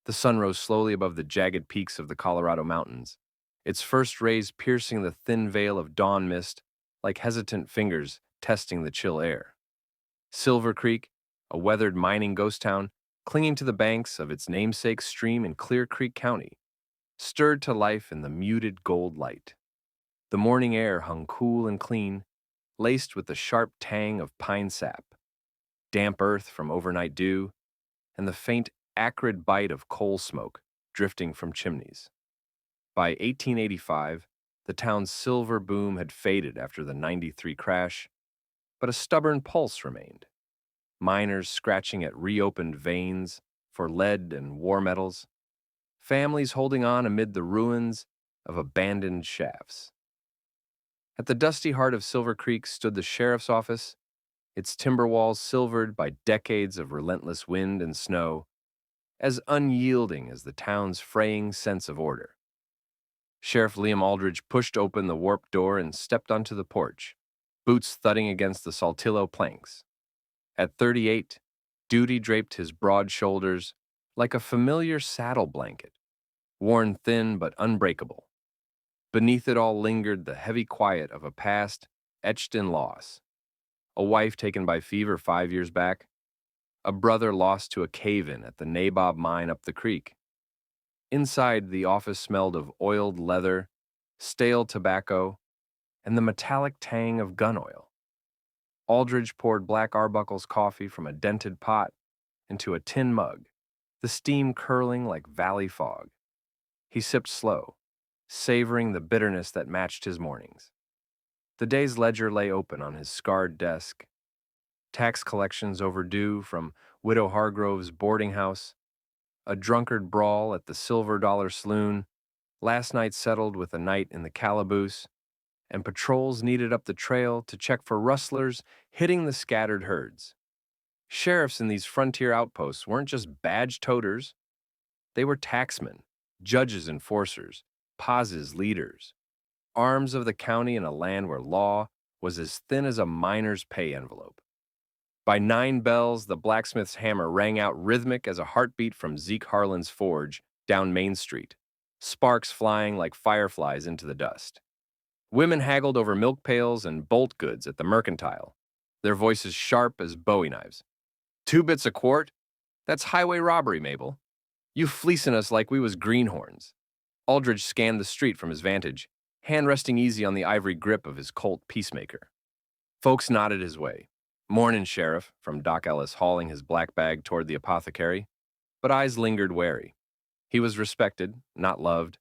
The sun rose slowly above the jagged peaks of the Colorado mountains, its first rays piercing the thin veil of dawn mist like hesitant fingers testing the chill air. Silver Creek, a weathered mining ghost town clinging to the banks of its namesake stream in Clear Creek County, stirred to life in the muted gold light. The morning air hung cool and clean, laced with the sharp tang of pine sap, damp earth from overnight dew, and the faint, acrid bite of coal smoke drifting from chimneys. By 1885, the town's silver boom had faded after the '93 crash, but a stubborn pulse remained. Miners scratching at reopened veins for lead and war metals, families holding on amid the ruins of abandoned shafts. At the dusty heart of Silver Creek stood the sheriff's office, its timber walls silvered by decades of relentless wind and snow, as unyielding as the town's fraying sense of order. Sheriff Liam Aldridge pushed open the warped door and stepped onto the porch, boots thudding against the Saltillo planks. At 38, duty draped his broad shoulders like a familiar saddle blanket, worn thin but unbreakable. Beneath it all lingered the heavy quiet of a past etched in loss. A wife taken by fever 5 years back, a brother lost to a cave-in at the Nabob mine up the creek. Inside, the office smelled of oiled leather, stale tobacco, and the metallic tang of gun oil. Aldridge poured Black Arbuckle's coffee from a dented pot into a tin mug, the steam curling like valley fog. He sipped slow, savoring the bitterness that matched his mornings. The day's ledger lay open on his scarred desk. Tax collections overdue from Widow Hargrove's boarding house, a drunkard brawl at the Silver Dollar Saloon, last night settled with a night in the calaboose, and patrols needed up the trail to check for rustlers hitting the scattered herds. Sheriffs in these frontier outposts weren't just badge-toters. They were taxmen, judges enforcers, pauses leaders, arms of the county in a land where law was as thin as a miner's pay envelope. By 9 bells, the blacksmith's hammer rang out rhythmic as a heartbeat from Zeke Harlan's forge down Main Street, sparks flying like fireflies into the dust. Women haggled over milk pails and bolt goods at the mercantile, their voices sharp as bowie knives. 2 bits a quart? That's highway robbery, Mabel. You fleecing us like we was greenhorns. Aldridge scanned the street from his vantage, hand resting easy on the ivory grip of his Colt Peacemaker. Folks nodded his way. "Mornin', Sheriff," from Doc Ellis hauling his black bag toward the apothecary, but eyes lingered wary. He was respected, not loved,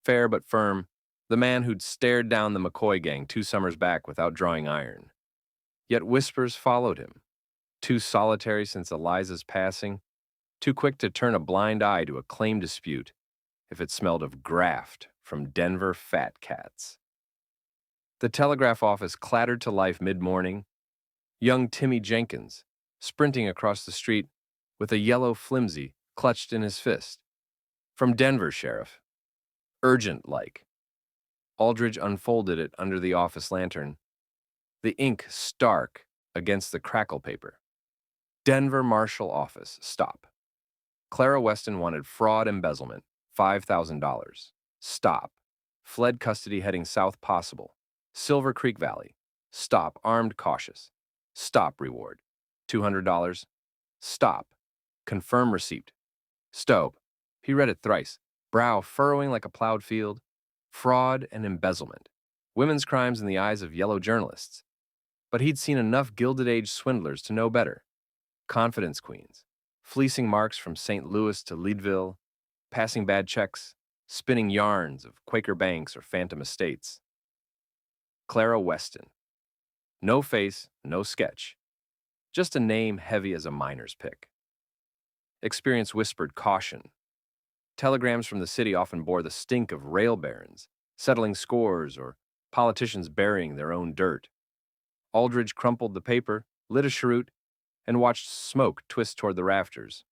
fair but firm, the man who'd stared down the McCoy gang 2 summers back without drawing iron. Yet whispers followed him, too solitary since Eliza's passing, too quick to turn a blind eye to a claim dispute if it smelled of graft from Denver fat cats. The telegraph office clattered to life mid-morning. Young Timmy Jenkins, sprinting across the street with a yellow flimsy clutched in his fist. "From Denver, Sheriff. Urgent-like." Aldridge unfolded it under the office lantern, the ink stark against the crackle paper. "Denver Marshal Office, stop. Clara Weston wanted fraud embezzlement, $5,000. Stop. Fled custody heading south possible. Silver Creek Valley. Stop. Armed cautious. Stop reward. $200. Stop. Confirm receipt. Stop." He read it thrice, brow furrowing like a plowed field. Fraud and embezzlement. Women's crimes in the eyes of yellow journalists. But he'd seen enough Gilded-Age swindlers to know better. Confidence queens, fleecing marks from St. Louis to Leadville, passing bad checks, spinning yarns of Quaker banks or phantom estates. Clara Weston. No face, no sketch. Just a name heavy as a miner's pick. Experience whispered caution. Telegrams from the city often bore the stink of rail barons, settling scores, or politicians burying their own dirt. Aldridge crumpled the paper, lit a cheroot, and watched smoke twist toward the rafters.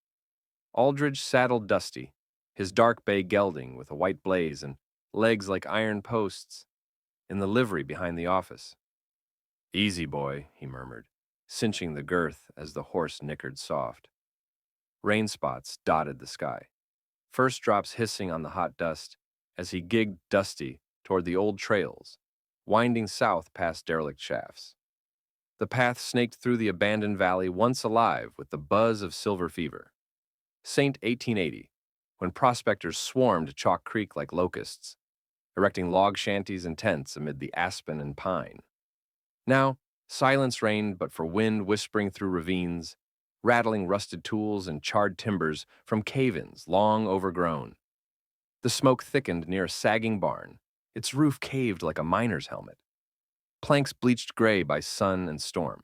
Aldridge saddled Dusty, his dark bay gelding with a white blaze and legs like iron posts, in the livery behind the office. "Easy, boy," he murmured, cinching the girth as the horse nickered soft. Rain spots dotted the sky. first drops hissing on the hot dust as he gigged Dusty toward the old trails, winding south past derelict shafts. The path snaked through the abandoned valley once alive with the buzz of silver fever. Saint 1880, when prospectors swarmed Chalk Creek like locusts, erecting log shanties and tents amid the aspen and pine. Now, silence reigned but for wind whispering through ravines, rattling rusted tools and charred timbers from cave-ins long overgrown. The smoke thickened near a sagging barn, its roof caved like a miner's helmet. Planks bleached gray by sun and storm.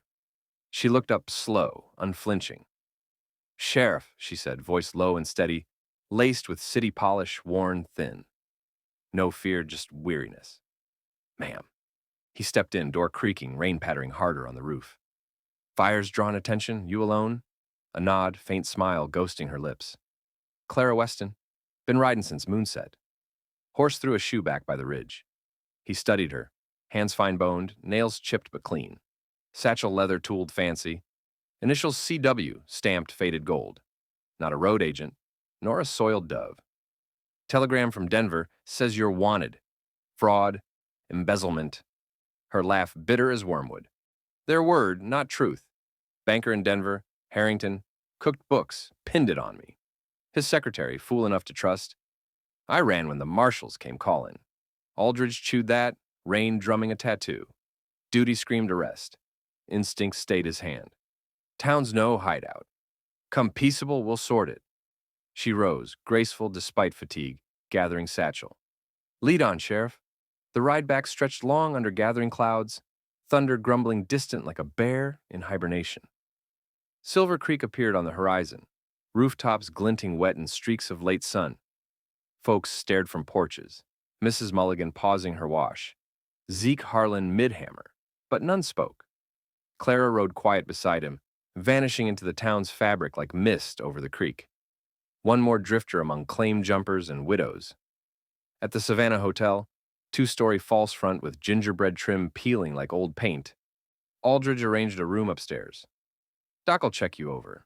She looked up slow, unflinching. "Sheriff," she said, voice low and steady, laced with city polish worn thin. No fear, just weariness. "Ma'am." He stepped in, door creaking, rain pattering harder on the roof. "Fire's drawn attention, you alone?" A nod, faint smile ghosting her lips. "Clara Weston. Been riding since moonset." Horse threw a shoe back by the ridge. He studied her, hands fine-boned, nails chipped but clean. Satchel leather tooled fancy. Initials CW, stamped faded gold. Not a road agent, nor a soiled dove. "Telegram from Denver says you're wanted. Fraud, embezzlement." Her laugh bitter as wormwood. "Their word, not truth. Banker in Denver, Harrington, cooked books, pinned it on me. His secretary, fool enough to trust. I ran when the marshals came calling. Aldridge chewed that, rain drumming a tattoo. Duty screamed arrest. Instinct stayed his hand. Town's no hideout. Come peaceable, we'll sort it." She rose, graceful despite fatigue, gathering satchel. "Lead on, Sheriff." The ride back stretched long under gathering clouds, thunder grumbling distant like a bear in hibernation. Silver Creek appeared on the horizon, rooftops glinting wet in streaks of late sun. Folks stared from porches, Mrs. Mulligan pausing her wash, Zeke Harlan mid-hammer, but none spoke. Clara rode quiet beside him, vanishing into the town's fabric like mist over the creek. One more drifter among claim jumpers and widows. At the Savannah Hotel, two-story false front with gingerbread trim peeling like old paint, Aldridge arranged a room upstairs. "Doc'll check you over.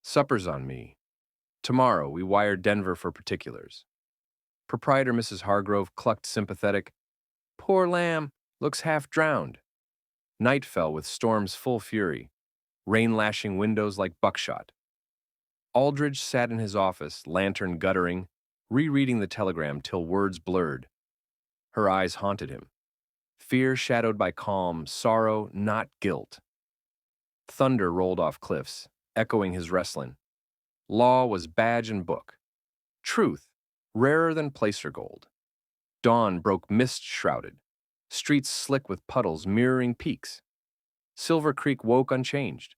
Supper's on me. Tomorrow, we wire Denver for particulars." Proprietor Mrs. Hargrove clucked sympathetic, "Poor lamb, looks half drowned." Night fell with storm's full fury, rain lashing windows like buckshot. Aldridge sat in his office, lantern guttering, rereading the telegram till words blurred. Her eyes haunted him. Fear shadowed by calm, sorrow, not guilt. Thunder rolled off cliffs, echoing his wrestling. Law was badge and book. Truth, rarer than placer gold. Dawn broke mist-shrouded, streets slick with puddles mirroring peaks. Silver Creek woke unchanged.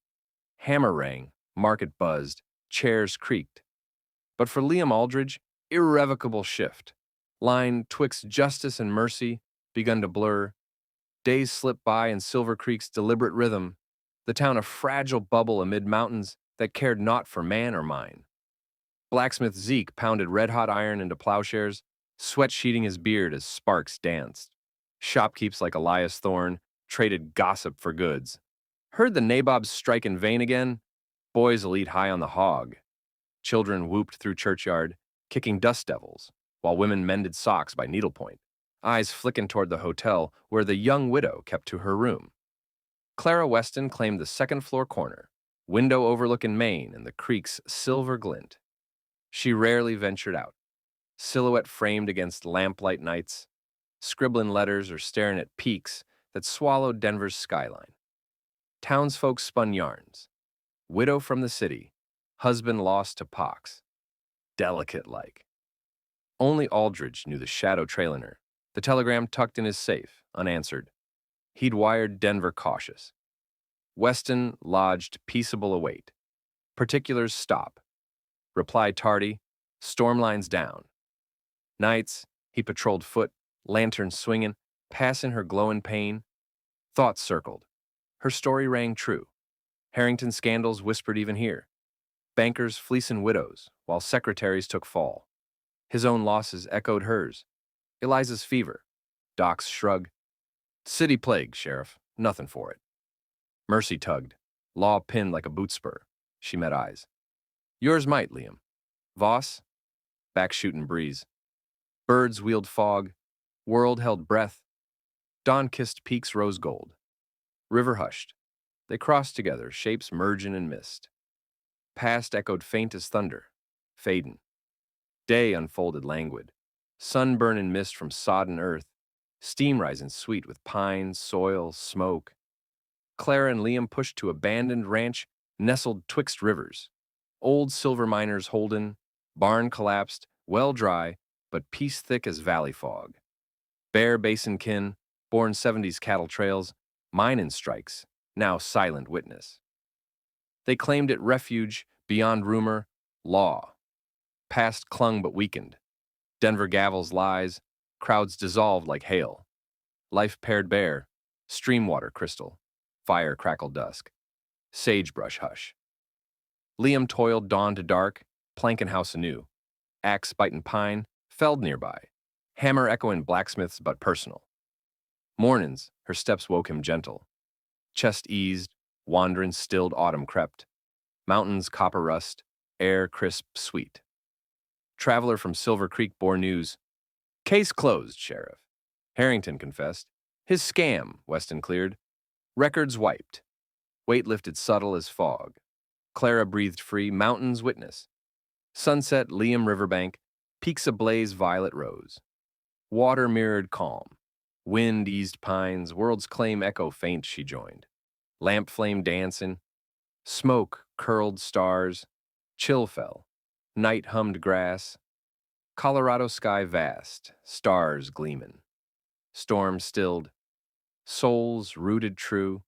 Hammer rang, market buzzed, chairs creaked. But for Liam Aldridge, irrevocable shift. Line twixt justice and mercy begun to blur. Days slipped by in Silver Creek's deliberate rhythm, the town a fragile bubble amid mountains that cared naught for man or mine. Blacksmith Zeke pounded red-hot iron into plowshares, sweat sheeting his beard as sparks danced. Shopkeepers like Elias Thorne traded gossip for goods. Heard the nabobs strike in vain again? Boys'll eat high on the hog. Children whooped through churchyard, kicking dust devils, while women mended socks by needlepoint, eyes flicking toward the hotel where the young widow kept to her room. Clara Weston claimed the second-floor corner, window overlooking Maine and the creek's silver glint. She rarely ventured out, silhouette framed against lamplight nights, scribbling letters or staring at peaks that swallowed Denver's skyline. Townsfolk spun yarns. Widow from the city, husband lost to pox. Delicate-like. Only Aldridge knew the shadow trailing her, the telegram tucked in his safe, unanswered. He'd wired Denver cautious. Weston lodged peaceable await. Particulars stop. Reply tardy, storm lines down. Nights, he patrolled foot, lantern swinging, passing her glowing pane. Thoughts circled. Her story rang true. Harrington scandals whispered even here. Bankers fleecing widows, while secretaries took fall. His own losses echoed hers. Eliza's fever. Doc's shrug. City plague, Sheriff. Nothing for it. Mercy tugged. Law pinned like a boot spur. She met eyes. Yours might, Liam. Voss? back shootin' breeze. Birds wheeled fog, world held breath, dawn kissed peaks rose gold. River hushed. They crossed together, shapes mergin' in mist. Past echoed faint as thunder, fadin'. Day unfolded languid. Sunburn and mist from sodden earth, steam rising sweet with pine, soil, smoke. Clara and Liam pushed to abandoned ranch nestled twixt rivers. Old silver miners holden, barn collapsed, well dry, but peace thick as valley fog. Bear basin kin, born 70s cattle trails, minin' strikes, now silent witness. They claimed it refuge, beyond rumor, law. Past clung but weakened. Denver gavels lies, crowds dissolved like hail. Life pared bare, stream water crystal, fire crackled dusk, sagebrush hush. Liam toiled dawn to dark, plankin' house anew. Axe bitin' pine, felled nearby. Hammer echoing blacksmith's but personal. Mornin's, her steps woke him gentle. Chest eased, wanderin' stilled autumn crept. Mountains copper rust, air crisp sweet. Traveler from Silver Creek bore news. Case closed, Sheriff. Harrington confessed. His scam, Weston cleared. Records wiped. Weight lifted subtle as fog. Clara breathed free, mountains witness. Sunset, Liam riverbank, peaks ablaze violet rose. Water mirrored calm. Wind eased pines, world's claim echo faint she joined. Lamp flame dancing. Smoke curled stars. Chill fell. Night hummed grass. Colorado sky vast, stars gleamin'. Storm stilled. Souls rooted true.